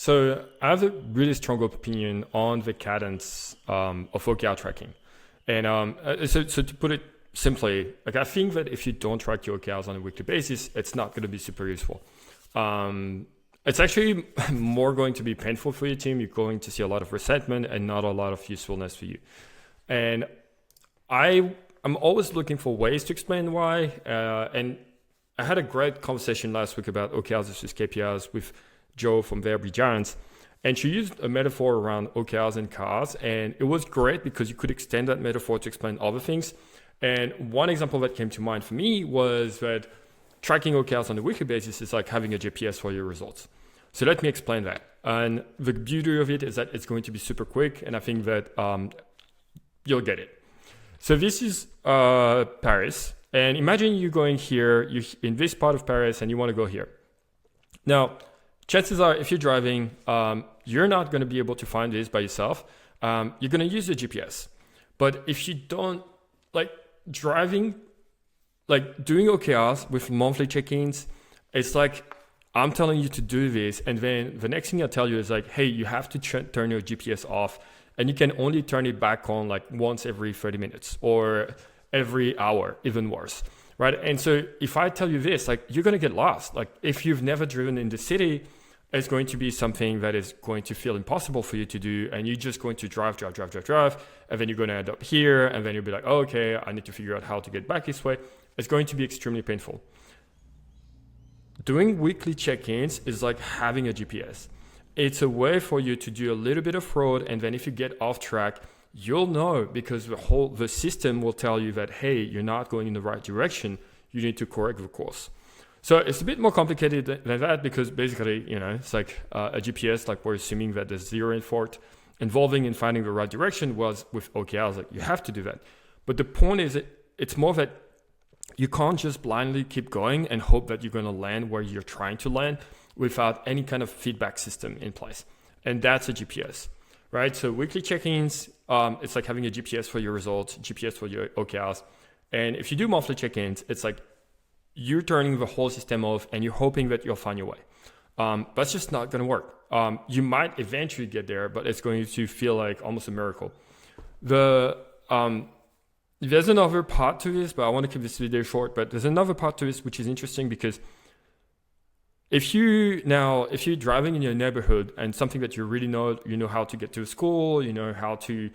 So I have a really strong opinion on the cadence of OKR tracking. And so to put it simply, like I think that if you don't track your OKRs on a weekly basis, it's not going to be super useful. It's actually more going to be painful for your team. You're going to see a lot of resentment and not a lot of usefulness for you. And I'm always looking for ways to explain why. And I had a great conversation last week about OKRs versus KPIs with Joe from Verbi Giants. And she used a metaphor around OKRs and cars. And it was great because you could extend that metaphor to explain other things. And one example that came to mind for me was that tracking OKRs on a weekly basis is like having a GPS for your results. So let me explain that. And the beauty of it is that it's going to be super quick. And I think that you'll get it. So this is Paris. And imagine you're going here, you're in this part of Paris and you want to go here. Now, chances are if you're driving, you're not going to be able to find this by yourself. You're going to use the GPS. But if you don't, like driving, like doing OKRs with monthly check-ins, it's like I'm telling you to do this. And then the next thing I tell you is like, hey, you have to turn your GPS off. And you can only turn it back on like once every 30 minutes or every hour, even worse, right? And so if I tell you this, like you're going to get lost. Like if you've never driven in the city, it's going to be something that is going to feel impossible for you to do. And you're just going to drive. And then you're going to end up here. And then you'll be like, oh, okay, I need to figure out how to get back this way. It's going to be extremely painful. Doing weekly check-ins is like having a GPS. It's a way for you to do a little bit of fraud. And then if you get off track, you'll know because the system will tell you that, hey, you're not going in the right direction. You need to correct the course. So it's a bit more complicated than that because basically, it's like a GPS, like we're assuming that there's zero effort involving in finding the right direction was with OKRs. Like you have to do that. But the point is it's more that you can't just blindly keep going and hope that you're going to land where you're trying to land without any kind of feedback system in place. And that's a GPS, right? So weekly check-ins, it's like having a GPS for your results, GPS for your OKRs. And if you do monthly check-ins, it's like you're turning the whole system off and you're hoping that you'll find your way. But it's just not going to work. You might eventually get there, but it's going to feel like almost a miracle. There's another part to this, but I want to keep this video short. But there's another part to this which is interesting because if you're driving in your neighborhood and something that you really know, you know how to get to a school, you know how to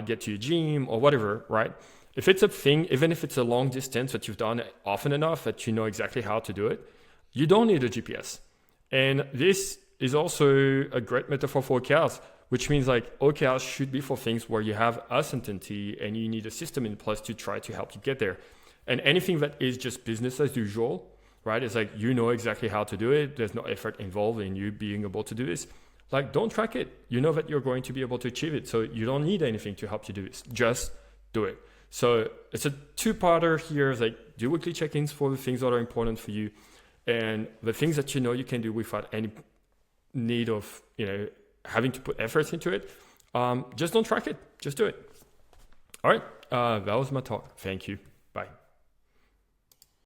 get to a gym or whatever, right? If it's a thing, even if it's a long distance that you've done often enough that you know exactly how to do it, you don't need a GPS. And this is also a great metaphor for OKRs, which means like OKRs should be for things where you have uncertainty and you need a system in place to try to help you get there. And anything that is just business as usual, right? It's like, you know exactly how to do it. There's no effort involved in you being able to do this. Like, don't track it. You know that you're going to be able to achieve it. So you don't need anything to help you do this. Just do it. So it's a two-parter here. It's like do weekly check-ins for the things that are important for you and the things that you know you can do without any need of, having to put effort into it. Just don't track it. Just do it. All right. That was my talk. Thank you.